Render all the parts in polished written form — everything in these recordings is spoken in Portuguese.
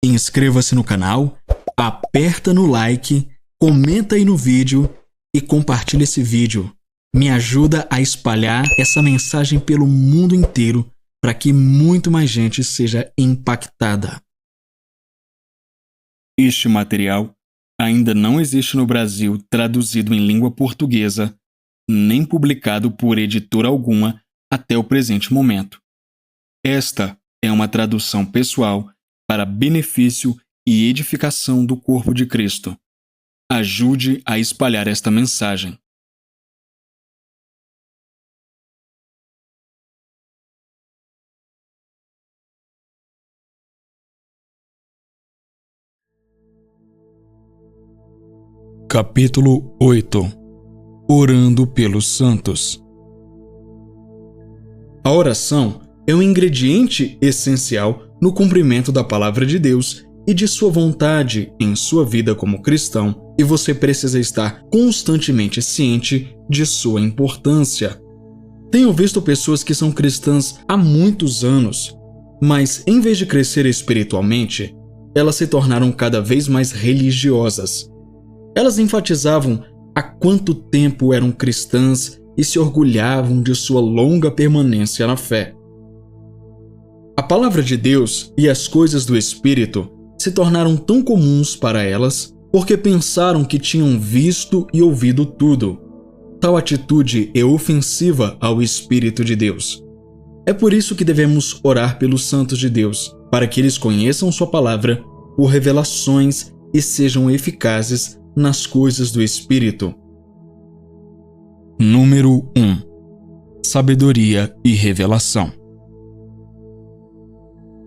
inscreva-se no canal, aperta no like, comenta aí no vídeo e compartilha esse vídeo. Me ajuda a espalhar essa mensagem pelo mundo inteiro para que muito mais gente seja impactada. Este material ainda não existe no Brasil traduzido em língua portuguesa, nem publicado por editora alguma até o presente momento. Esta é uma tradução pessoal para benefício e edificação do corpo de Cristo. Ajude a espalhar esta mensagem. Capítulo 8 – Orando pelos Santos. A oração é um ingrediente essencial no cumprimento da palavra de Deus e de sua vontade em sua vida como cristão, e você precisa estar constantemente ciente de sua importância. Tenho visto pessoas que são cristãs há muitos anos, mas em vez de crescer espiritualmente, elas se tornaram cada vez mais religiosas. Elas enfatizavam há quanto tempo eram cristãs e se orgulhavam de sua longa permanência na fé. A palavra de Deus e as coisas do Espírito se tornaram tão comuns para elas porque pensaram que tinham visto e ouvido tudo. Tal atitude é ofensiva ao Espírito de Deus. É por isso que devemos orar pelos santos de Deus, para que eles conheçam sua palavra por revelações e sejam eficazes nas coisas do Espírito. Número 1. Sabedoria e revelação.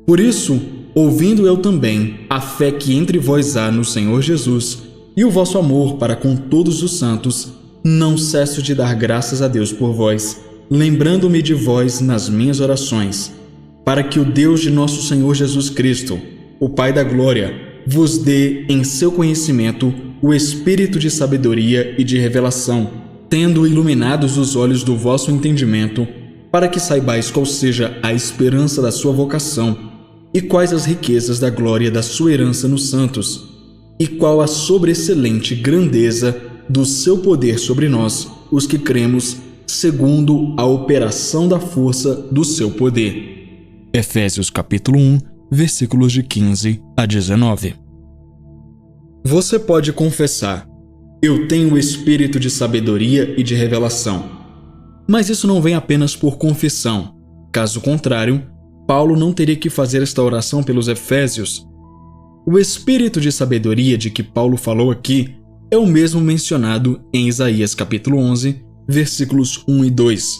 Por isso, ouvindo eu também a fé que entre vós há no Senhor Jesus e o vosso amor para com todos os santos, não cesso de dar graças a Deus por vós, lembrando-me de vós nas minhas orações, para que o Deus de nosso Senhor Jesus Cristo, o Pai da Glória, vos dê em seu conhecimento o espírito de sabedoria e de revelação, tendo iluminados os olhos do vosso entendimento, para que saibais qual seja a esperança da sua vocação, e quais as riquezas da glória da sua herança nos santos, e qual a sobreexcelente grandeza do seu poder sobre nós, os que cremos, segundo a operação da força do seu poder. Efésios capítulo 1, versículos de 15 a 19. Você pode confessar: eu tenho o espírito de sabedoria e de revelação. Mas isso não vem apenas por confissão. Caso contrário, Paulo não teria que fazer esta oração pelos Efésios. O espírito de sabedoria de que Paulo falou aqui é o mesmo mencionado em Isaías capítulo 11, versículos 1 e 2.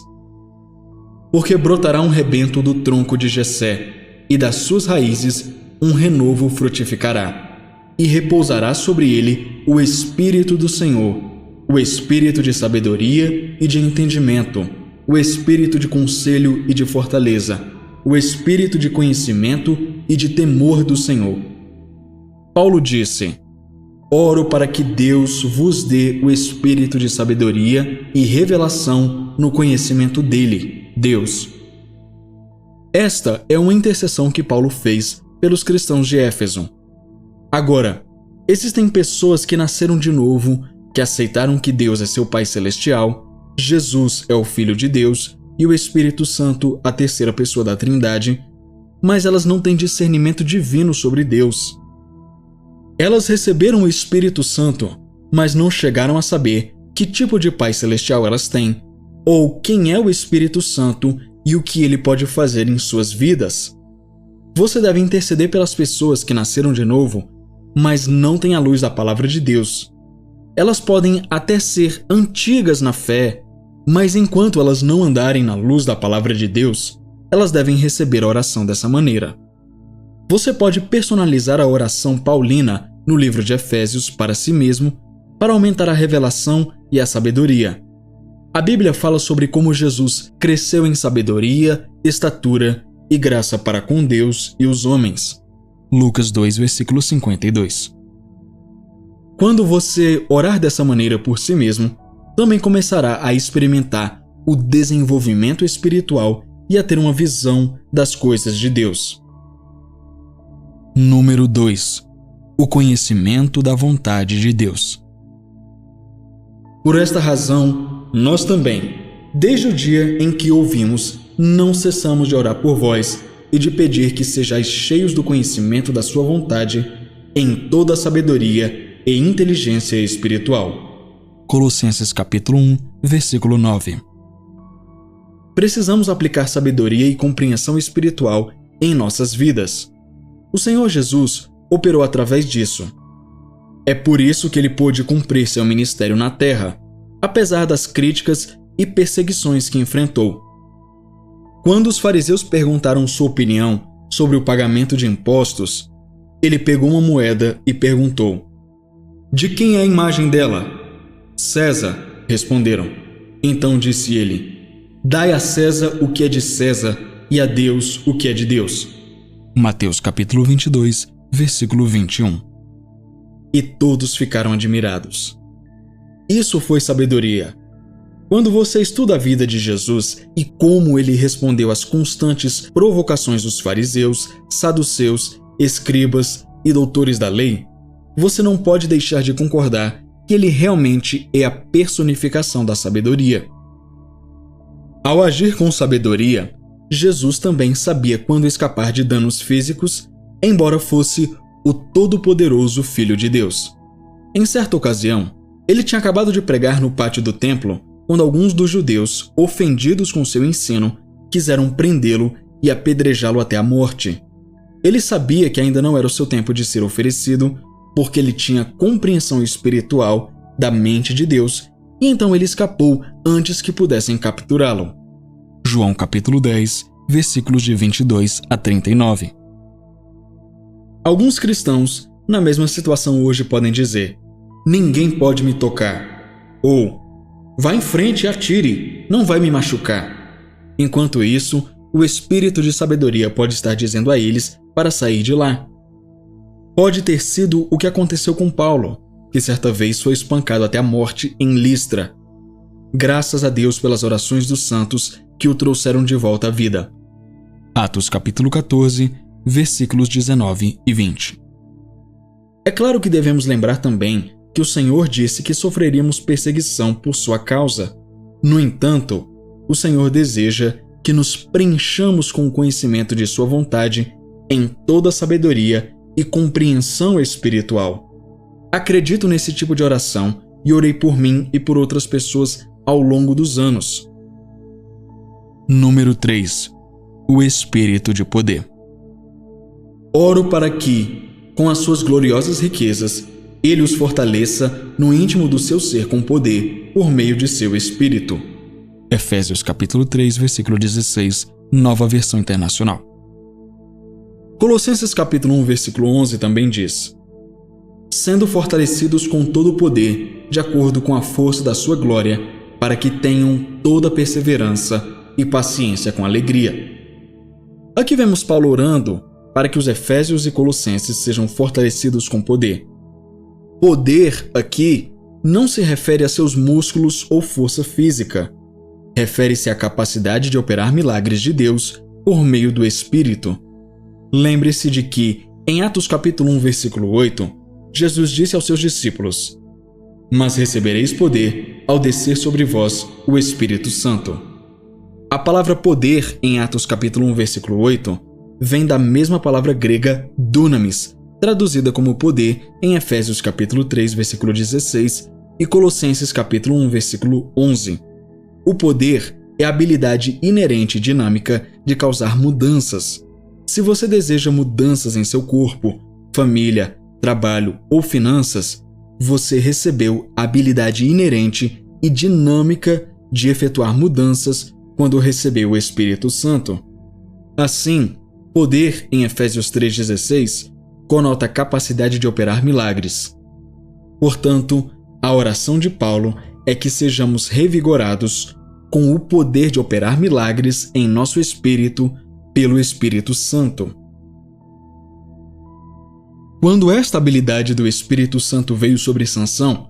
Porque brotará um rebento do tronco de Jessé, e das suas raízes um renovo frutificará. E repousará sobre ele o Espírito do Senhor, o Espírito de sabedoria e de entendimento, o Espírito de conselho e de fortaleza, o Espírito de conhecimento e de temor do Senhor. Paulo disse: oro para que Deus vos dê o Espírito de sabedoria e revelação no conhecimento dele, Deus. Esta é uma intercessão que Paulo fez pelos cristãos de Éfeso. Agora, existem pessoas que nasceram de novo, que aceitaram que Deus é seu Pai Celestial, Jesus é o Filho de Deus e o Espírito Santo a terceira pessoa da Trindade, mas elas não têm discernimento divino sobre Deus. Elas receberam o Espírito Santo, mas não chegaram a saber que tipo de Pai Celestial elas têm, ou quem é o Espírito Santo e o que ele pode fazer em suas vidas. Você deve interceder pelas pessoas que nasceram de novo, mas não têm a luz da palavra de Deus. Elas podem até ser antigas na fé, mas enquanto elas não andarem na luz da palavra de Deus, elas devem receber a oração dessa maneira. Você pode personalizar a oração paulina no livro de Efésios para si mesmo, para aumentar a revelação e a sabedoria. A Bíblia fala sobre como Jesus cresceu em sabedoria, estatura e graça para com Deus e os homens. Lucas 2, versículo 52. Quando você orar dessa maneira por si mesmo, também começará a experimentar o desenvolvimento espiritual e a ter uma visão das coisas de Deus. Número 2. O conhecimento da vontade de Deus. Por esta razão, nós também, desde o dia em que ouvimos, não cessamos de orar por vós e de pedir que sejais cheios do conhecimento da sua vontade em toda a sabedoria e inteligência espiritual. Colossenses capítulo 1, versículo 9. Precisamos aplicar sabedoria e compreensão espiritual em nossas vidas. O Senhor Jesus operou através disso. É por isso que ele pôde cumprir seu ministério na terra, apesar das críticas e perseguições que enfrentou. Quando os fariseus perguntaram sua opinião sobre o pagamento de impostos, ele pegou uma moeda e perguntou: "De quem é a imagem dela?" "César", responderam. Então disse ele: "Dai a César o que é de César e a Deus o que é de Deus." Mateus capítulo 22, versículo 21. E todos ficaram admirados. Isso foi sabedoria. Quando você estuda a vida de Jesus e como ele respondeu às constantes provocações dos fariseus, saduceus, escribas e doutores da lei, você não pode deixar de concordar que ele realmente é a personificação da sabedoria. Ao agir com sabedoria, Jesus também sabia quando escapar de danos físicos, embora fosse o Todo-Poderoso Filho de Deus. Em certa ocasião, ele tinha acabado de pregar no pátio do templo quando alguns dos judeus, ofendidos com seu ensino, quiseram prendê-lo e apedrejá-lo até a morte. Ele sabia que ainda não era o seu tempo de ser oferecido, porque ele tinha compreensão espiritual da mente de Deus, e então ele escapou antes que pudessem capturá-lo. João capítulo 10, versículos de 22 a 39. Alguns cristãos, na mesma situação hoje, podem dizer: "Ninguém pode me tocar", ou "Vá em frente e atire, não vai me machucar." Enquanto isso, o espírito de sabedoria pode estar dizendo a eles para sair de lá. Pode ter sido o que aconteceu com Paulo, que certa vez foi espancado até a morte em Listra. Graças a Deus pelas orações dos santos que o trouxeram de volta à vida. Atos capítulo 14, versículos 19 e 20. É claro que devemos lembrar também que o Senhor disse que sofreríamos perseguição por sua causa. No entanto, o Senhor deseja que nos preenchamos com o conhecimento de sua vontade em toda sabedoria e compreensão espiritual. Acredito nesse tipo de oração e orei por mim e por outras pessoas ao longo dos anos. Número 3. O Espírito de Poder. Oro para que, com as suas gloriosas riquezas, ele os fortaleça no íntimo do seu ser com poder, por meio de seu Espírito. Efésios capítulo 3, versículo 16, Nova Versão Internacional. Colossenses capítulo 1, versículo 11 também diz: "Sendo fortalecidos com todo o poder, de acordo com a força da sua glória, para que tenham toda perseverança e paciência com alegria." Aqui vemos Paulo orando para que os Efésios e Colossenses sejam fortalecidos com poder. Poder aqui não se refere a seus músculos ou força física. Refere-se à capacidade de operar milagres de Deus por meio do Espírito. Lembre-se de que, em Atos capítulo 1, versículo 8, Jesus disse aos seus discípulos: "Mas recebereis poder ao descer sobre vós o Espírito Santo." A palavra poder em Atos capítulo 1, versículo 8, vem da mesma palavra grega dunamis, traduzida como poder em Efésios capítulo 3, versículo 16 e Colossenses capítulo 1, versículo 11. O poder é a habilidade inerente e dinâmica de causar mudanças. Se você deseja mudanças em seu corpo, família, trabalho ou finanças, você recebeu a habilidade inerente e dinâmica de efetuar mudanças quando recebeu o Espírito Santo. Assim, poder em Efésios 3,16 conota a capacidade de operar milagres. Portanto, a oração de Paulo é que sejamos revigorados com o poder de operar milagres em nosso espírito pelo Espírito Santo. Quando esta habilidade do Espírito Santo veio sobre Sansão,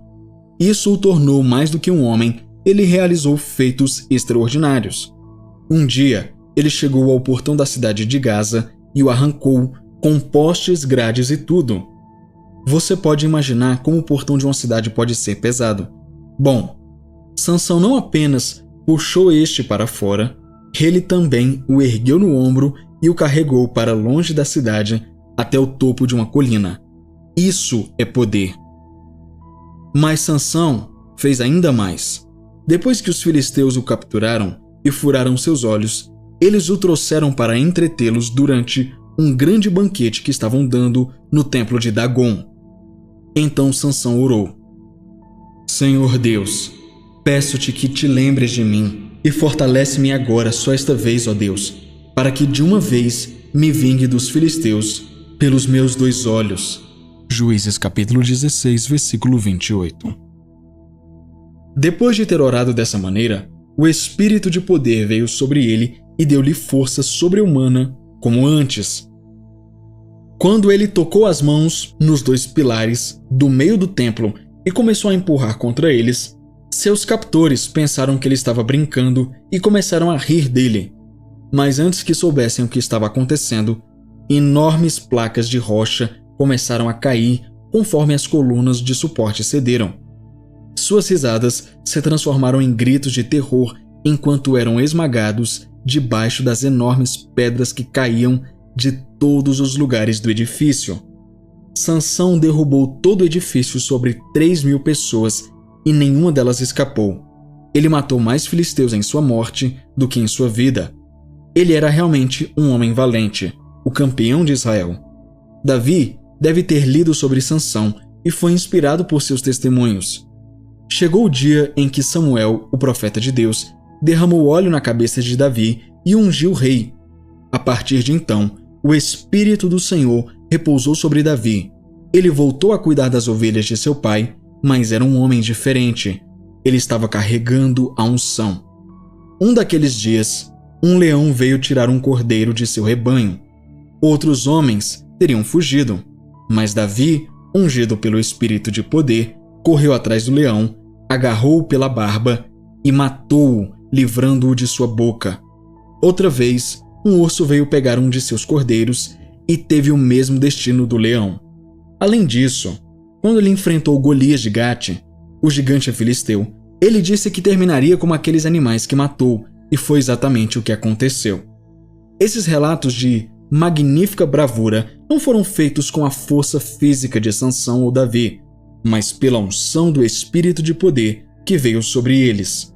isso o tornou mais do que um homem. Ele realizou feitos extraordinários. Um dia, ele chegou ao portão da cidade de Gaza e o arrancou com postes, grades e tudo. Você pode imaginar como o portão de uma cidade pode ser pesado. Bom, Sansão não apenas puxou este para fora, ele também o ergueu no ombro e o carregou para longe da cidade até o topo de uma colina. Isso é poder. Mas Sansão fez ainda mais. Depois que os filisteus o capturaram e furaram seus olhos, eles o trouxeram para entretê-los durante um grande banquete que estavam dando no templo de Dagon. Então Sansão orou: Senhor Deus, peço-te que te lembres de mim e fortalece-me agora só esta vez, ó Deus, para que de uma vez me vingue dos filisteus pelos meus 2 olhos. Juízes capítulo 16, versículo 28. Depois de ter orado dessa maneira, o espírito de poder veio sobre ele e deu-lhe força sobre-humana, como antes. Quando ele tocou as mãos nos 2 pilares do meio do templo e começou a empurrar contra eles, seus captores pensaram que ele estava brincando e começaram a rir dele. Mas antes que soubessem o que estava acontecendo, enormes placas de rocha começaram a cair conforme as colunas de suporte cederam. Suas risadas se transformaram em gritos de terror enquanto eram esmagados debaixo das enormes pedras que caíam de todos os lugares do edifício. Sansão derrubou todo o edifício sobre 3.000 pessoas e nenhuma delas escapou. Ele matou mais filisteus em sua morte do que em sua vida. Ele era realmente um homem valente, o campeão de Israel. Davi deve ter lido sobre Sansão e foi inspirado por seus testemunhos. Chegou o dia em que Samuel, o profeta de Deus, derramou óleo na cabeça de Davi e ungiu o rei. A partir de então, o Espírito do Senhor repousou sobre Davi. Ele voltou a cuidar das ovelhas de seu pai, mas era um homem diferente. Ele estava carregando a unção. Um daqueles dias, um leão veio tirar um cordeiro de seu rebanho. Outros homens teriam fugido, mas Davi, ungido pelo Espírito de poder, correu atrás do leão, agarrou-o pela barba e matou-o, livrando-o de sua boca. Outra vez, um urso veio pegar um de seus cordeiros e teve o mesmo destino do leão. Além disso, quando ele enfrentou Golias de Gate, o gigante filisteu, ele disse que terminaria como aqueles animais que matou, e foi exatamente o que aconteceu. Esses relatos de magnífica bravura não foram feitos com a força física de Sansão ou Davi, mas pela unção do Espírito de poder que veio sobre eles.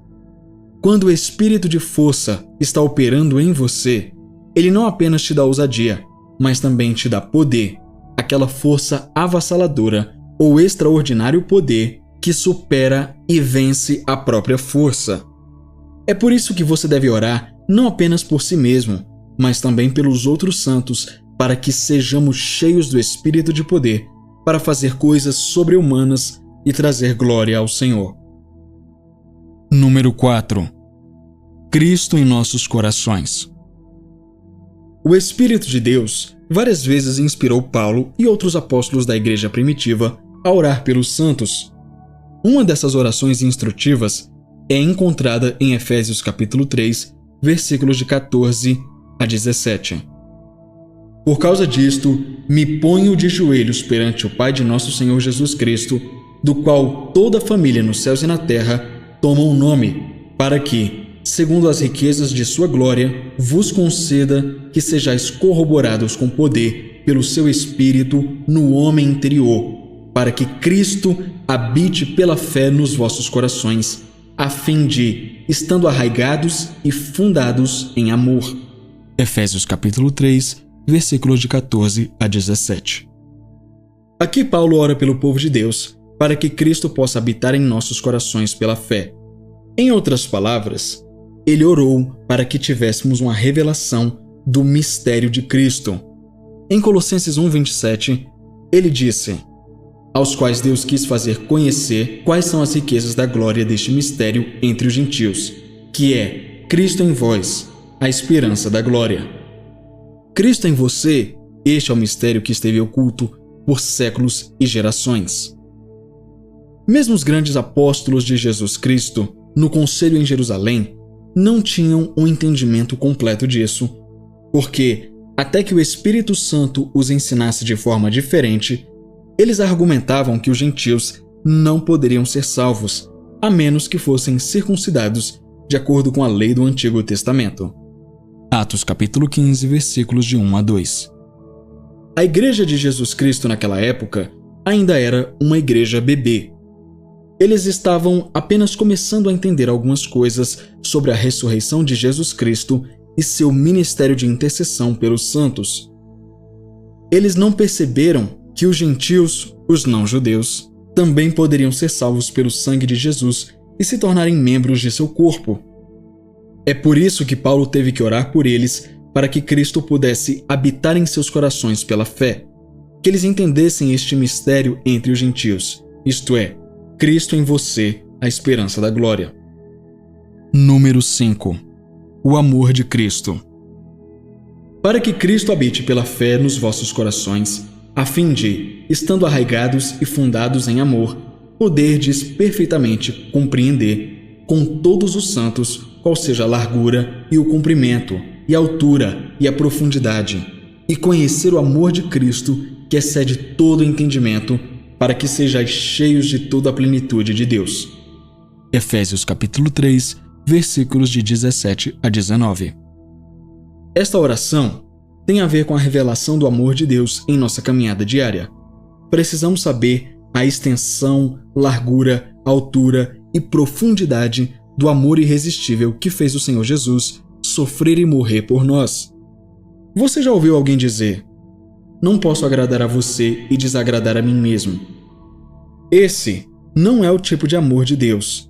Quando o Espírito de força está operando em você, ele não apenas te dá ousadia, mas também te dá poder, aquela força avassaladora ou extraordinário poder que supera e vence a própria força. É por isso que você deve orar não apenas por si mesmo, mas também pelos outros santos, para que sejamos cheios do Espírito de poder para fazer coisas sobre-humanas e trazer glória ao Senhor. Número 4. Cristo em nossos corações. O Espírito de Deus várias vezes inspirou Paulo e outros apóstolos da igreja primitiva a orar pelos santos. Uma dessas orações instrutivas é encontrada em Efésios capítulo 3, versículos de 14 a 17. Por causa disto, me ponho de joelhos perante o Pai de nosso Senhor Jesus Cristo, do qual toda a família nos céus e na terra toma um nome, para que, segundo as riquezas de sua glória, vos conceda que sejais corroborados com poder pelo seu Espírito no homem interior, para que Cristo habite pela fé nos vossos corações, a fim de, estando arraigados e fundados em amor. Efésios capítulo 3, versículos de 14 a 17. Aqui Paulo ora pelo povo de Deus, para que Cristo possa habitar em nossos corações pela fé. Em outras palavras, ele orou para que tivéssemos uma revelação do mistério de Cristo. Em Colossenses 1:27, ele disse: aos quais Deus quis fazer conhecer quais são as riquezas da glória deste mistério entre os gentios, que é Cristo em vós, a esperança da glória. Cristo em você, este é o mistério que esteve oculto por séculos e gerações. Mesmo os grandes apóstolos de Jesus Cristo, no conselho em Jerusalém, não tinham um entendimento completo disso, porque até que o Espírito Santo os ensinasse de forma diferente, eles argumentavam que os gentios não poderiam ser salvos, a menos que fossem circuncidados de acordo com a lei do Antigo Testamento. Atos capítulo 15, versículos de 1 a 2. A igreja de Jesus Cristo naquela época ainda era uma igreja bebê. Eles estavam apenas começando a entender algumas coisas sobre a ressurreição de Jesus Cristo e seu ministério de intercessão pelos santos. Eles não perceberam que os gentios, os não-judeus, também poderiam ser salvos pelo sangue de Jesus e se tornarem membros de seu corpo. É por isso que Paulo teve que orar por eles para que Cristo pudesse habitar em seus corações pela fé, que eles entendessem este mistério entre os gentios, isto é, Cristo em você, a esperança da glória. Número 5. O amor de Cristo. Para que Cristo habite pela fé nos vossos corações, a fim de, estando arraigados e fundados em amor, poderdes perfeitamente compreender com todos os santos qual seja a largura e o comprimento, e a altura e a profundidade, e conhecer o amor de Cristo que excede todo entendimento, para que sejais cheios de toda a plenitude de Deus. Efésios capítulo 3, versículos de 17 a 19. Esta oração tem a ver com a revelação do amor de Deus em nossa caminhada diária. Precisamos saber a extensão, largura, altura e profundidade do amor irresistível que fez o Senhor Jesus sofrer e morrer por nós. Você já ouviu alguém dizer: "Não posso agradar a você e desagradar a mim mesmo"? Esse não é o tipo de amor de Deus.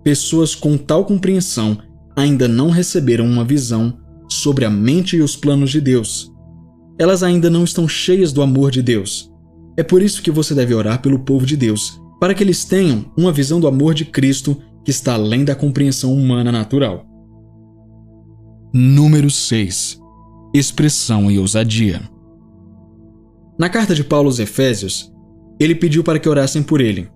Pessoas com tal compreensão ainda não receberam uma visão sobre a mente e os planos de Deus. Elas ainda não estão cheias do amor de Deus. É por isso que você deve orar pelo povo de Deus, para que eles tenham uma visão do amor de Cristo que está além da compreensão humana natural. Número 6. Expressão e ousadia. Na carta de Paulo aos Efésios, ele pediu para que orassem por ele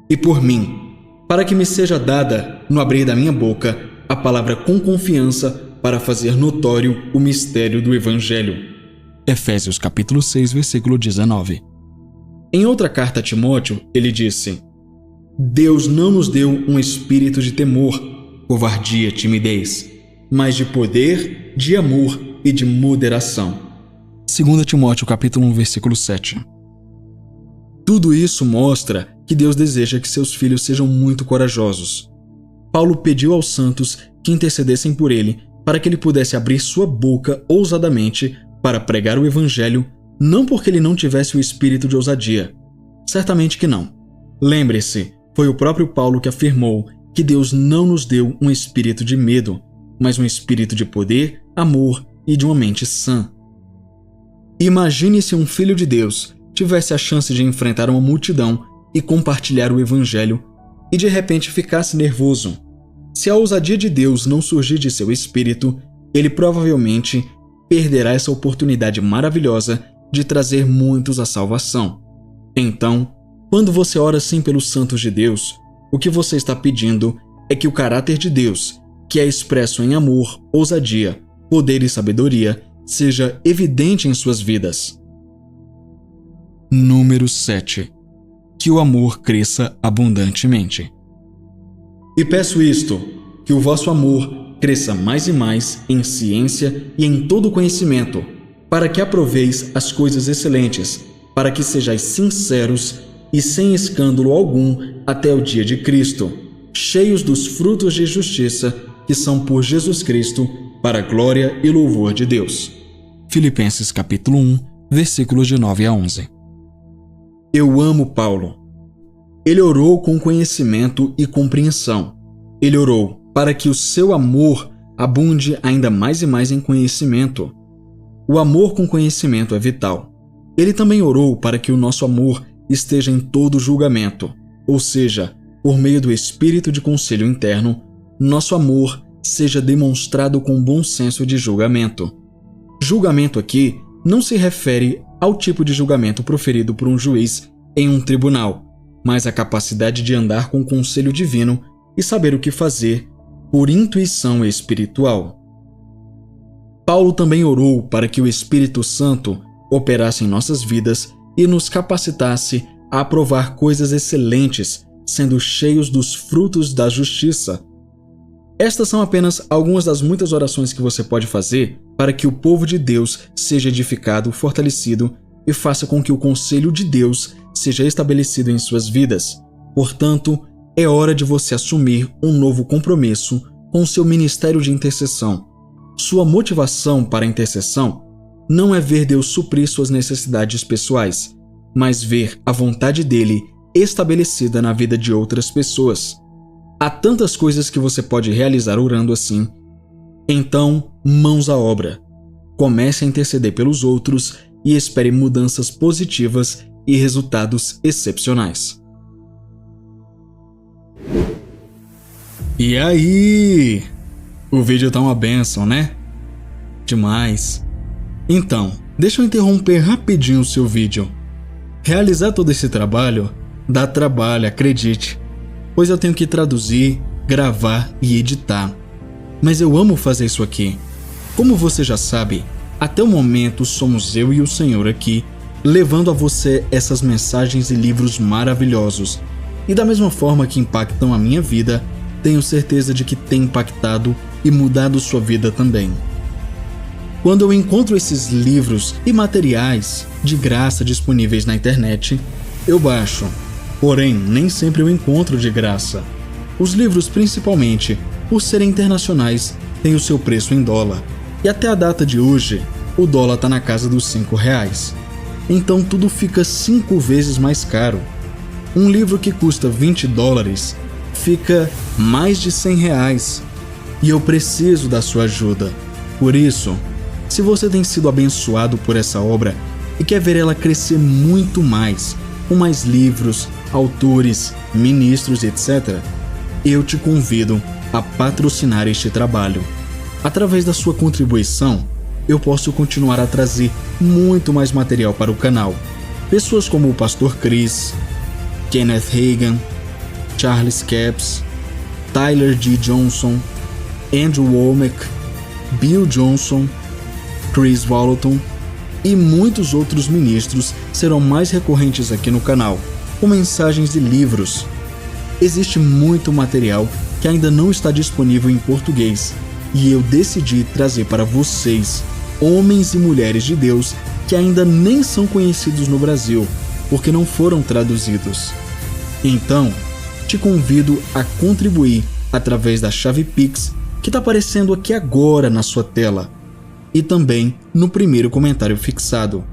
e por mim, para que me seja dada, no abrir da minha boca, a palavra com confiança para fazer notório o mistério do Evangelho. Efésios capítulo 6, versículo 19. Em outra carta a Timóteo, ele disse: "Deus não nos deu um espírito de temor, covardia, timidez, mas de poder, de amor e de moderação." 2 Timóteo capítulo 1, versículo 7. Tudo isso mostra que Deus deseja que seus filhos sejam muito corajosos. Paulo pediu aos santos que intercedessem por ele para que ele pudesse abrir sua boca ousadamente para pregar o Evangelho, não porque ele não tivesse o espírito de ousadia. Certamente que não. Lembre-se, foi o próprio Paulo que afirmou que Deus não nos deu um espírito de medo, mas um espírito de poder, amor e de uma mente sã. Imagine se um filho de Deus tivesse a chance de enfrentar uma multidão e compartilhar o Evangelho e de repente ficasse nervoso. Se a ousadia de Deus não surgir de seu espírito, ele provavelmente perderá essa oportunidade maravilhosa de trazer muitos à salvação. Então, quando você ora assim pelos santos de Deus, o que você está pedindo é que o caráter de Deus, que é expresso em amor, ousadia, poder e sabedoria, seja evidente em suas vidas. Número 7. Que o amor cresça abundantemente. E peço isto, que o vosso amor cresça mais e mais em ciência e em todo conhecimento, para que aproveis as coisas excelentes, para que sejais sinceros e sem escândalo algum até o dia de Cristo, cheios dos frutos de justiça que são por Jesus Cristo, para a glória e louvor de Deus. Filipenses capítulo 1, versículos de 9 a 11. Eu amo Paulo. Ele orou com conhecimento e compreensão. Ele orou para que o seu amor abunde ainda mais e mais em conhecimento. O amor com conhecimento é vital. Ele também orou para que o nosso amor esteja em todo julgamento, ou seja, por meio do espírito de conselho interno, nosso amor seja demonstrado com bom senso de julgamento. Julgamento aqui não se refere ao tipo de julgamento proferido por um juiz em um tribunal, mas à capacidade de andar com o conselho divino e saber o que fazer por intuição espiritual. Paulo também orou para que o Espírito Santo operasse em nossas vidas e nos capacitasse a aprovar coisas excelentes, sendo cheios dos frutos da justiça. Estas são apenas algumas das muitas orações que você pode fazer para que o povo de Deus seja edificado, fortalecido e faça com que o conselho de Deus seja estabelecido em suas vidas. Portanto, é hora de você assumir um novo compromisso com o seu ministério de intercessão. Sua motivação para a intercessão não é ver Deus suprir suas necessidades pessoais, mas ver a vontade dele estabelecida na vida de outras pessoas. Há tantas coisas que você pode realizar orando assim. Então, mãos à obra. Comece a interceder pelos outros e espere mudanças positivas e resultados excepcionais. E aí? O vídeo tá uma bênção, né? Demais. Então, deixa eu interromper rapidinho o seu vídeo. Realizar todo esse trabalho dá trabalho, acredite, pois eu tenho que traduzir, gravar e editar. Mas eu amo fazer isso aqui. Como você já sabe, até o momento somos eu e o Senhor aqui, levando a você essas mensagens e livros maravilhosos. E da mesma forma que impactam a minha vida, tenho certeza de que tem impactado e mudado sua vida também. Quando eu encontro esses livros e materiais de graça disponíveis na internet, eu baixo. Porém, nem sempre eu encontro de graça. Os livros, principalmente, por serem internacionais, têm o seu preço em dólar. E até a data de hoje, o dólar está na casa dos R$5. Então tudo fica 5 vezes mais caro. Um livro que custa $20 fica mais de R$100. E eu preciso da sua ajuda. Por isso, se você tem sido abençoado por essa obra e quer ver ela crescer muito mais, com mais livros, autores, ministros, etc., eu te convido a patrocinar este trabalho. Através da sua contribuição, eu posso continuar a trazer muito mais material para o canal. Pessoas como o Pastor Chris, Kenneth Hagin, Charles Capps, Tyler D. Johnson, Andrew Wommack, Bill Johnson, Chris Vallotton e muitos outros ministros serão mais recorrentes aqui no canal, com mensagens e livros. Existe muito material que ainda não está disponível em português e eu decidi trazer para vocês, homens e mulheres de Deus que ainda nem são conhecidos no Brasil, porque não foram traduzidos. Então, te convido a contribuir através da chave Pix que está aparecendo aqui agora na sua tela e também no primeiro comentário fixado.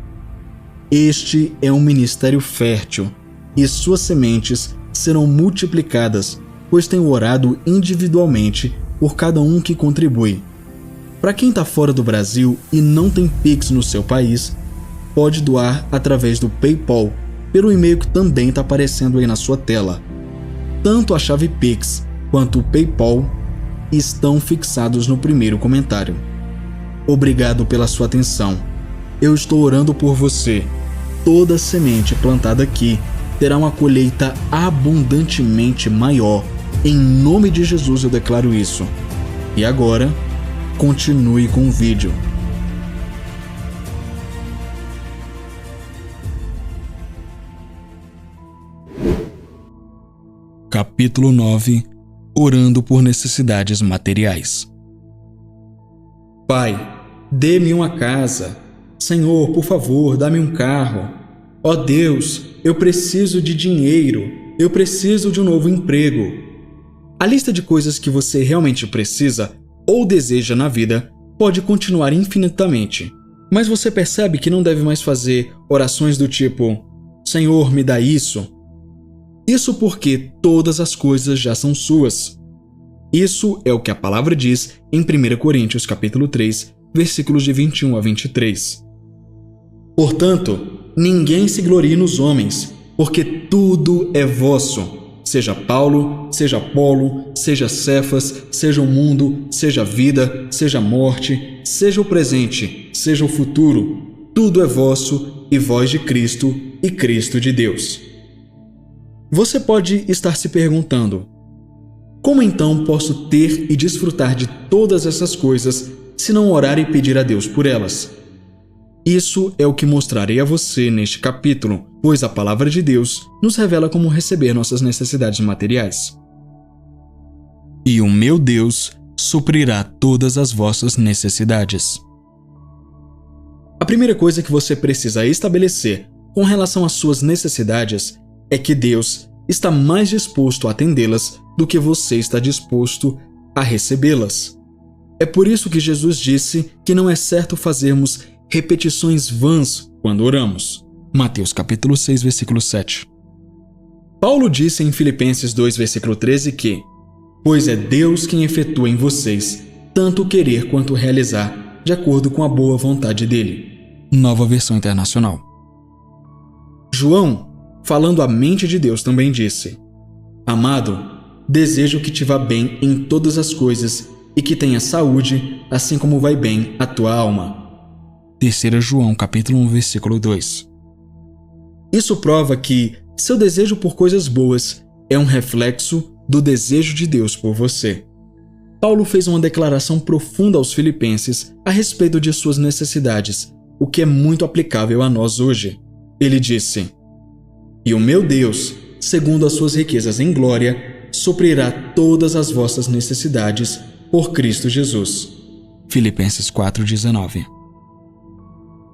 Este é um ministério fértil e suas sementes serão multiplicadas, pois tenho orado individualmente por cada um que contribui. Para quem está fora do Brasil e não tem Pix no seu país, pode doar através do PayPal, pelo e-mail que também está aparecendo aí na sua tela. Tanto a chave Pix quanto o PayPal estão fixados no primeiro comentário. Obrigado pela sua atenção. Eu estou orando por você. Toda semente plantada aqui terá uma colheita abundantemente maior. Em nome de Jesus eu declaro isso. E agora, continue com o vídeo. Capítulo 9. Orando por necessidades materiais. Pai, dê-me uma casa. Senhor, por favor, dá-me um carro. Ó Deus, eu preciso de dinheiro. Eu preciso de um novo emprego. A lista de coisas que você realmente precisa ou deseja na vida pode continuar infinitamente. Mas você percebe que não deve mais fazer orações do tipo: Senhor, me dá isso. Isso porque todas as coisas já são suas. Isso é o que a palavra diz em 1 Coríntios capítulo 3, versículos de 21 a 23. Portanto, ninguém se glorie nos homens, porque tudo é vosso. Seja Paulo, seja Apolo, seja Cefas, seja o mundo, seja a vida, seja a morte, seja o presente, seja o futuro. Tudo é vosso e vós de Cristo e Cristo de Deus. Você pode estar se perguntando: como então posso ter e desfrutar de todas essas coisas se não orar e pedir a Deus por elas. Isso é o que mostrarei a você neste capítulo, pois a palavra de Deus nos revela como receber nossas necessidades materiais. E o meu Deus suprirá todas as vossas necessidades. A primeira coisa que você precisa estabelecer com relação às suas necessidades é que Deus está mais disposto a atendê-las do que você está disposto a recebê-las. É por isso que Jesus disse que não é certo fazermos repetições vãs quando oramos. Mateus capítulo 6, versículo 7. Paulo disse em Filipenses 2, versículo 13 que pois é Deus quem efetua em vocês tanto o querer quanto o realizar, de acordo com a boa vontade dele. Nova Versão Internacional. João, falando a mente de Deus, também disse: Amado, desejo que te vá bem em todas as coisas e que tenha saúde, assim como vai bem a tua alma. 3 João capítulo 1, versículo 2. Isso prova que seu desejo por coisas boas é um reflexo do desejo de Deus por você. Paulo fez uma declaração profunda aos filipenses a respeito de suas necessidades, o que é muito aplicável a nós hoje. Ele disse: E o meu Deus, segundo as suas riquezas em glória, suprirá todas as vossas necessidades por Cristo Jesus. Filipenses 4:19.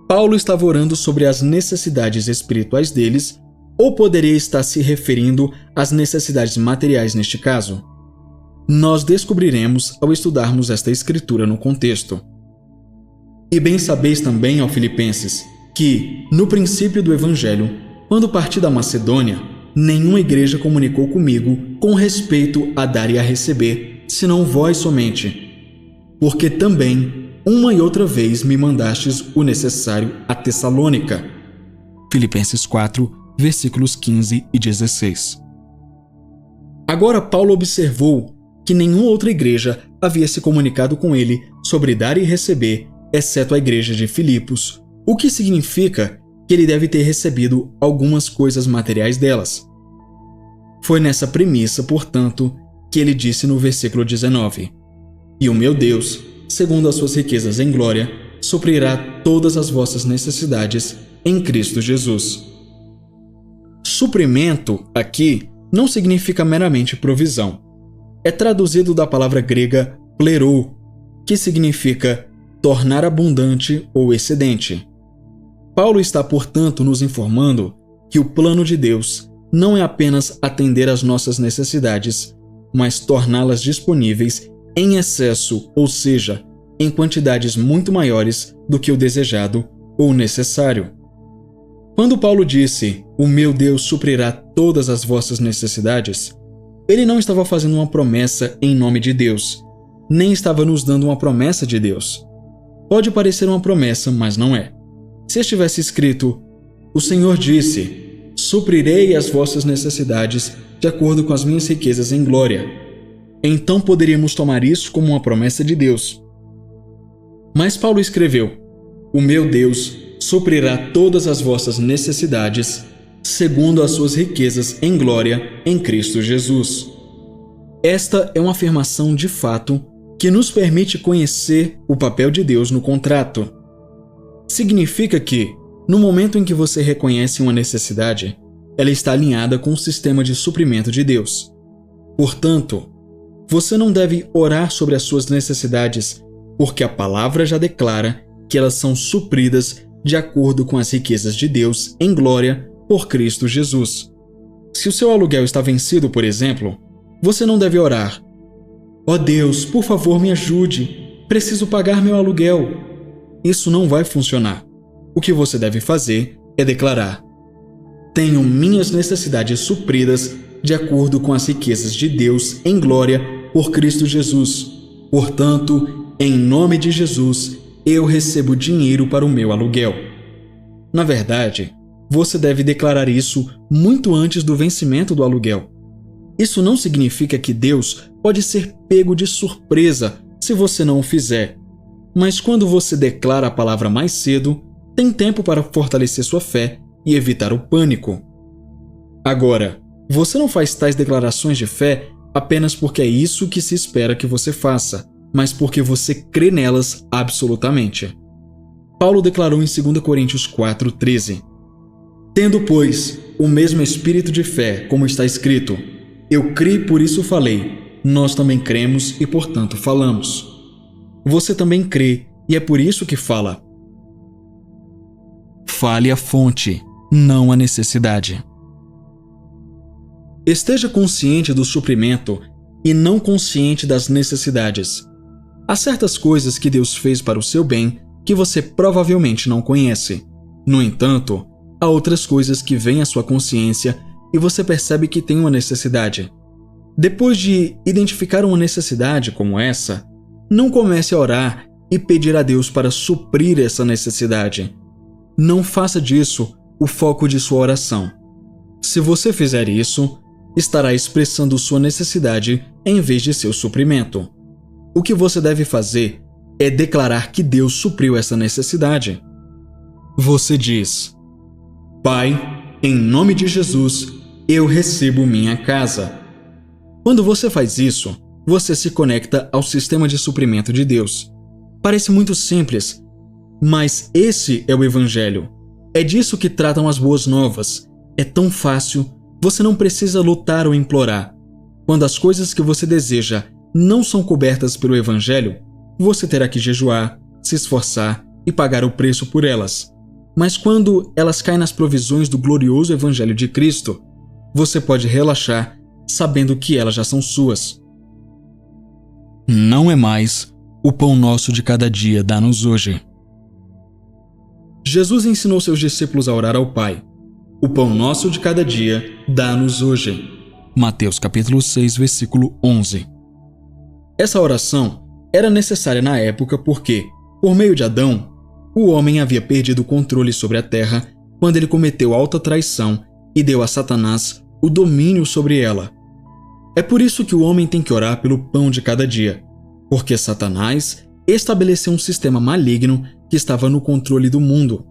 Paulo estava orando sobre as necessidades espirituais deles, ou poderia estar se referindo às necessidades materiais neste caso? Nós descobriremos ao estudarmos esta escritura no contexto. E bem sabeis também, ó Filipenses, que, no princípio do Evangelho, quando parti da Macedônia, nenhuma igreja comunicou comigo com respeito a dar e a receber, senão vós somente. Porque também, uma e outra vez me mandastes o necessário a Tessalônica. Filipenses 4, versículos 15 e 16. Agora Paulo observou que nenhuma outra igreja havia se comunicado com ele sobre dar e receber, exceto a igreja de Filipos, o que significa que ele deve ter recebido algumas coisas materiais delas. Foi nessa premissa, portanto, que ele disse no versículo 19: E o meu Deus, segundo as suas riquezas em glória, suprirá todas as vossas necessidades em Cristo Jesus. Suprimento, aqui, não significa meramente provisão. É traduzido da palavra grega plerou, que significa tornar abundante ou excedente. Paulo está, portanto, nos informando que o plano de Deus não é apenas atender às nossas necessidades, mas torná-las disponíveis em excesso, ou seja, em quantidades muito maiores do que o desejado ou necessário. Quando Paulo disse, o meu Deus suprirá todas as vossas necessidades, ele não estava fazendo uma promessa em nome de Deus, nem estava nos dando uma promessa de Deus. Pode parecer uma promessa, mas não é. Se estivesse escrito, o Senhor disse, suprirei as vossas necessidades de acordo com as minhas riquezas em glória, então poderíamos tomar isso como uma promessa de Deus. Mas Paulo escreveu, o meu Deus suprirá todas as vossas necessidades, segundo as suas riquezas em glória em Cristo Jesus. Esta é uma afirmação de fato que nos permite conhecer o papel de Deus no contrato. Significa que, no momento em que você reconhece uma necessidade, ela está alinhada com o sistema de suprimento de Deus. Portanto, você não deve orar sobre as suas necessidades, porque a palavra já declara que elas são supridas de acordo com as riquezas de Deus em glória por Cristo Jesus. Se o seu aluguel está vencido, por exemplo, você não deve orar, ó Deus, por favor me ajude, preciso pagar meu aluguel. Isso não vai funcionar. O que você deve fazer é declarar, tenho minhas necessidades supridas de acordo com as riquezas de Deus em glória por Cristo Jesus. Portanto, em nome de Jesus, eu recebo dinheiro para o meu aluguel. Na verdade, você deve declarar isso muito antes do vencimento do aluguel. Isso não significa que Deus pode ser pego de surpresa se você não o fizer. Mas quando você declara a palavra mais cedo, tem tempo para fortalecer sua fé e evitar o pânico. Agora, você não faz tais declarações de fé apenas porque é isso que se espera que você faça. mas porque você crê nelas absolutamente. Paulo declarou em 2 Coríntios 4:13: Tendo, pois, o mesmo espírito de fé, como está escrito, eu criei, por isso falei, nós também cremos e, portanto, falamos. Você também crê e é por isso que fala. Fale a fonte, não a necessidade. Esteja consciente do suprimento e não consciente das necessidades. Há certas coisas que Deus fez para o seu bem que você provavelmente não conhece. No entanto, há outras coisas que vêm à sua consciência e você percebe que tem uma necessidade. Depois de identificar uma necessidade como essa, não comece a orar e pedir a Deus para suprir essa necessidade. Não faça disso o foco de sua oração. Se você fizer isso, estará expressando sua necessidade em vez de seu suprimento. O que você deve fazer é declarar que Deus supriu essa necessidade. Você diz: Pai, em nome de Jesus, eu recebo minha casa. Quando você faz isso, você se conecta ao sistema de suprimento de Deus. Parece muito simples, mas esse é o Evangelho. É disso que tratam as boas novas. É tão fácil, você não precisa lutar ou implorar. Quando as coisas que você deseja não são cobertas pelo Evangelho, você terá que jejuar, se esforçar e pagar o preço por elas. Mas quando elas caem nas provisões do glorioso Evangelho de Cristo, você pode relaxar sabendo que elas já são suas. Não é mais o pão nosso de cada dia dá-nos hoje. Jesus ensinou seus discípulos a orar ao Pai. O pão nosso de cada dia dá-nos hoje. Mateus capítulo 6, versículo 11. Essa oração era necessária na época porque, por meio de Adão, o homem havia perdido o controle sobre a terra quando ele cometeu alta traição e deu a Satanás o domínio sobre ela. É por isso que o homem tem que orar pelo pão de cada dia, porque Satanás estabeleceu um sistema maligno que estava no controle do mundo.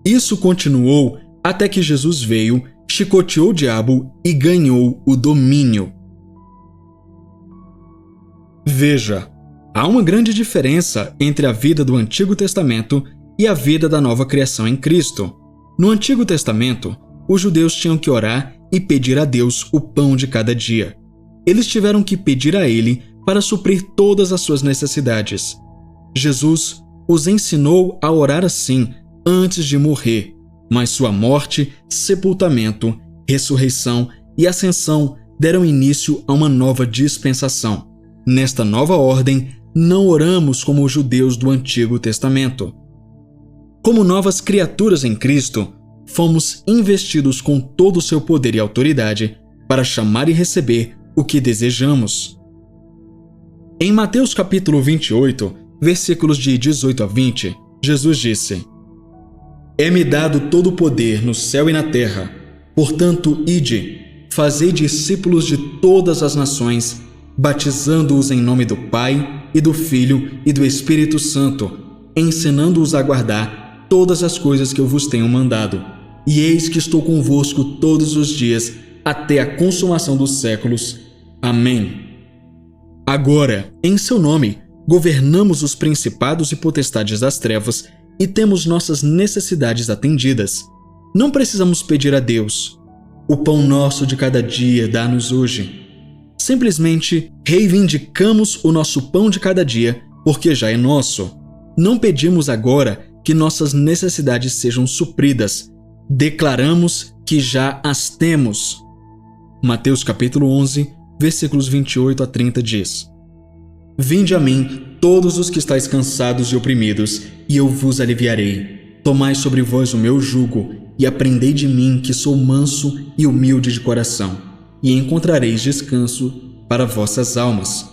Isso continuou até que Jesus veio, chicoteou o diabo e ganhou o domínio. Veja, há uma grande diferença entre a vida do Antigo Testamento e a vida da nova criação em Cristo. No Antigo Testamento, os judeus tinham que orar e pedir a Deus o pão de cada dia. Eles tiveram que pedir a Ele para suprir todas as suas necessidades. Jesus os ensinou a orar assim antes de morrer, mas sua morte, sepultamento, ressurreição e ascensão deram início a uma nova dispensação. Nesta nova ordem, não oramos como os judeus do Antigo Testamento. Como novas criaturas em Cristo, fomos investidos com todo o seu poder e autoridade para chamar e receber o que desejamos. Em Mateus capítulo 28, versículos de 18 a 20, Jesus disse: É-me dado todo o poder no céu e na terra. Portanto, ide, fazei discípulos de todas as nações, batizando-os em nome do Pai, e do Filho, e do Espírito Santo, ensinando-os a guardar todas as coisas que eu vos tenho mandado. E eis que estou convosco todos os dias, até a consumação dos séculos. Amém. Agora, em seu nome, governamos os principados e potestades das trevas e temos nossas necessidades atendidas. Não precisamos pedir a Deus: o pão nosso de cada dia dá-nos hoje. Simplesmente reivindicamos o nosso pão de cada dia, porque já é nosso. Não pedimos agora que nossas necessidades sejam supridas. Declaramos que já as temos. Mateus capítulo 11, versículos 28 a 30 diz: Vinde a mim, todos os que estáis cansados e oprimidos, e eu vos aliviarei. Tomai sobre vós o meu jugo, e aprendei de mim, que sou manso e humilde de coração, e encontrareis descanso para vossas almas,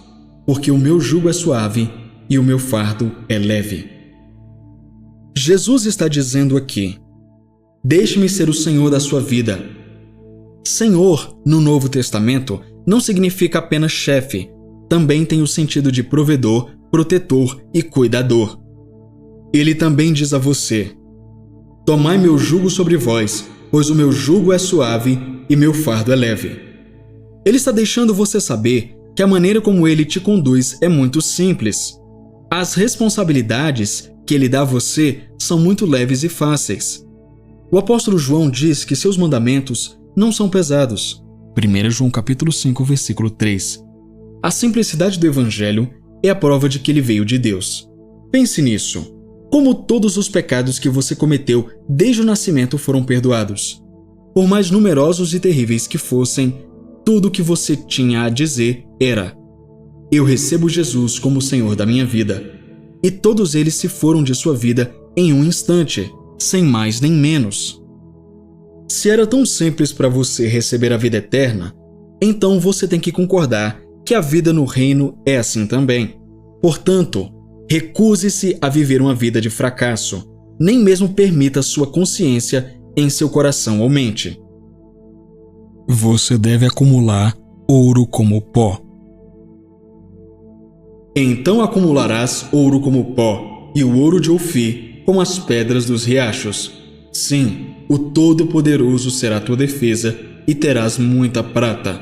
porque o meu jugo é suave e o meu fardo é leve. Jesus está dizendo aqui: deixe-me ser o Senhor da sua vida. Senhor, no Novo Testamento, não significa apenas chefe, também tem o sentido de provedor, protetor e cuidador. Ele também diz a você: tomai meu jugo sobre vós, pois o meu jugo é suave e meu fardo é leve. Ele está deixando você saber que a maneira como ele te conduz é muito simples. As responsabilidades que ele dá a você são muito leves e fáceis. O apóstolo João diz que seus mandamentos não são pesados. 1 João capítulo 5, versículo 3. A simplicidade do evangelho é a prova de que ele veio de Deus. Pense nisso. Como todos os pecados que você cometeu desde o nascimento foram perdoados. Por mais numerosos e terríveis que fossem, tudo o que você tinha a dizer era: eu recebo Jesus como o Senhor da minha vida. E todos eles se foram de sua vida em um instante, sem mais nem menos. Se era tão simples para você receber a vida eterna, então você tem que concordar que a vida no reino é assim também. Portanto, recuse-se a viver uma vida de fracasso. Nem mesmo permita sua consciência em seu coração ou mente. Você deve acumular ouro como pó. Então acumularás ouro como pó, e o ouro de Ofir como as pedras dos riachos. Sim, o Todo-Poderoso será tua defesa, e terás muita prata.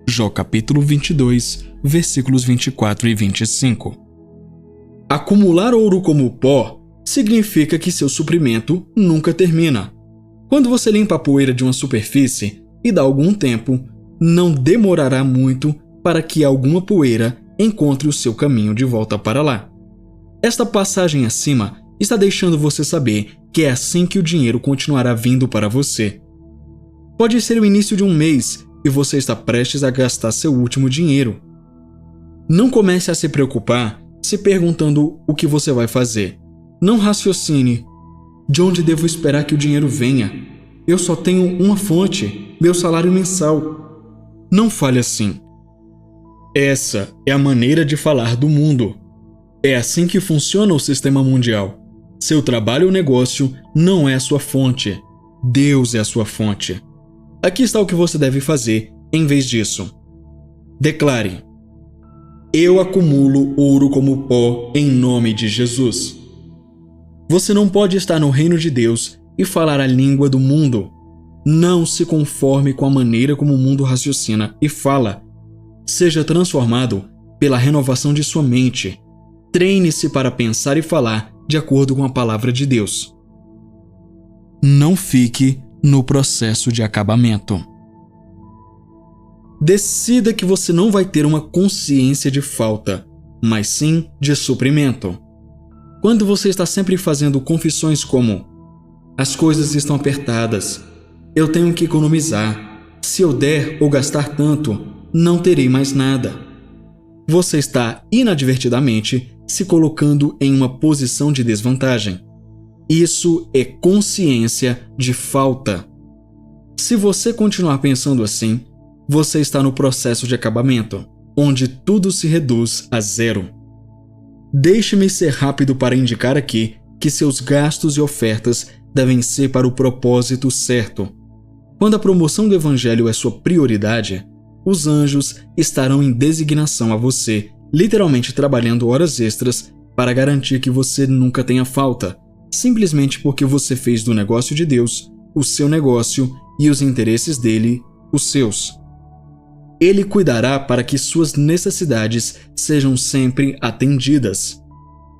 Jó capítulo 22, versículos 24 e 25. Acumular ouro como pó significa que seu suprimento nunca termina. Quando você limpa a poeira de uma superfície e dá algum tempo, não demorará muito para que alguma poeira encontre o seu caminho de volta para lá. Esta passagem acima está deixando você saber que é assim que o dinheiro continuará vindo para você. Pode ser o início de um mês e você está prestes a gastar seu último dinheiro. Não comece a se preocupar se perguntando o que você vai fazer. Não raciocine: de onde devo esperar que o dinheiro venha? Eu só tenho uma fonte, meu salário mensal. Não fale assim. Essa é a maneira de falar do mundo. É assim que funciona o sistema mundial. Seu trabalho ou negócio não é a sua fonte. Deus é a sua fonte. Aqui está o que você deve fazer em vez disso. Declare: eu acumulo ouro como pó em nome de Jesus. Você não pode estar no reino de Deus e falar a língua do mundo. Não se conforme com a maneira como o mundo raciocina e fala. Seja transformado pela renovação de sua mente. Treine-se para pensar e falar de acordo com a palavra de Deus. Não fique no processo de acabamento. Decida que você não vai ter uma consciência de falta, mas sim de suprimento. Quando você está sempre fazendo confissões como: as coisas estão apertadas, eu tenho que economizar, se eu der ou gastar tanto, não terei mais nada. Você está inadvertidamente se colocando em uma posição de desvantagem. Isso é consciência de falta. Se você continuar pensando assim, você está no processo de acabamento, onde tudo se reduz a zero. Deixe-me ser rápido para indicar aqui que seus gastos e ofertas devem ser para o propósito certo. Quando a promoção do Evangelho é sua prioridade, os anjos estarão em designação a você, literalmente trabalhando horas extras para garantir que você nunca tenha falta, simplesmente porque você fez do negócio de Deus o seu negócio e os interesses dele os seus. Ele cuidará para que suas necessidades sejam sempre atendidas.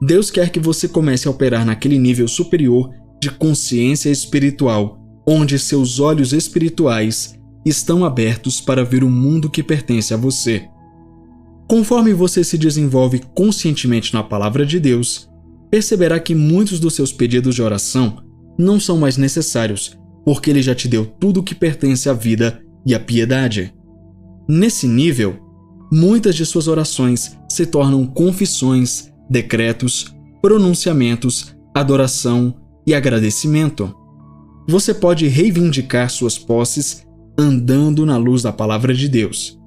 Deus quer que você comece a operar naquele nível superior de consciência espiritual, onde seus olhos espirituais estão abertos para ver o mundo que pertence a você. Conforme você se desenvolve conscientemente na palavra de Deus, perceberá que muitos dos seus pedidos de oração não são mais necessários, porque Ele já te deu tudo o que pertence à vida e à piedade. Nesse nível, muitas de suas orações se tornam confissões, decretos, pronunciamentos, adoração e agradecimento. Você pode reivindicar suas posses andando na luz da palavra de Deus.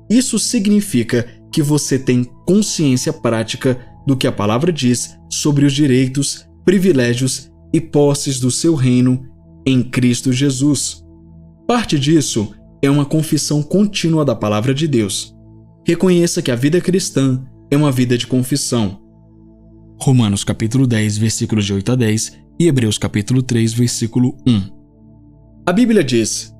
Isso significa que você tem consciência prática do que a palavra diz sobre os direitos, privilégios e posses do seu reino em Cristo Jesus. Parte disso é uma confissão contínua da palavra de Deus. Reconheça que a vida cristã é uma vida de confissão. Romanos capítulo 10, versículos de 8 a 10 e Hebreus capítulo 3, versículo 1. A Bíblia diz: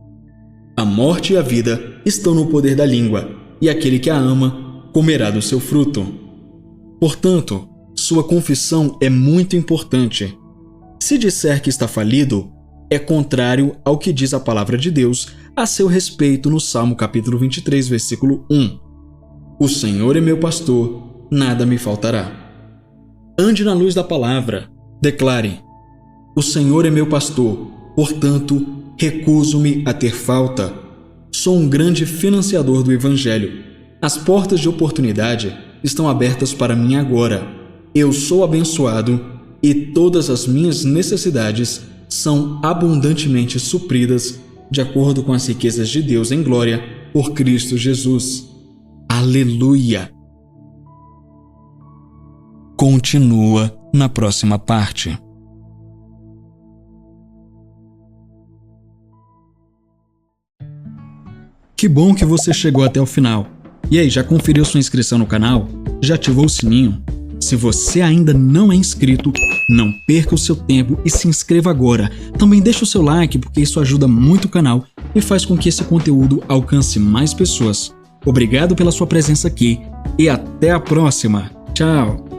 a morte e a vida estão no poder da língua, e aquele que a ama comerá do seu fruto. Portanto, sua confissão é muito importante. Se disser que está falido, é contrário ao que diz a palavra de Deus a seu respeito no Salmo capítulo 23, versículo 1. O Senhor é meu pastor, nada me faltará. Ande na luz da palavra. Declare: o Senhor é meu pastor, portanto, recuso-me a ter falta. Sou um grande financiador do Evangelho. As portas de oportunidade estão abertas para mim agora. Eu sou abençoado e todas as minhas necessidades são abundantemente supridas de acordo com as riquezas de Deus em glória por Cristo Jesus. Aleluia! Continua na próxima parte. Que bom que você chegou até o final. E aí, já conferiu sua inscrição no canal? Já ativou o sininho? Se você ainda não é inscrito, não perca o seu tempo e se inscreva agora. Também deixa o seu like, porque isso ajuda muito o canal e faz com que esse conteúdo alcance mais pessoas. Obrigado pela sua presença aqui e até a próxima. Tchau!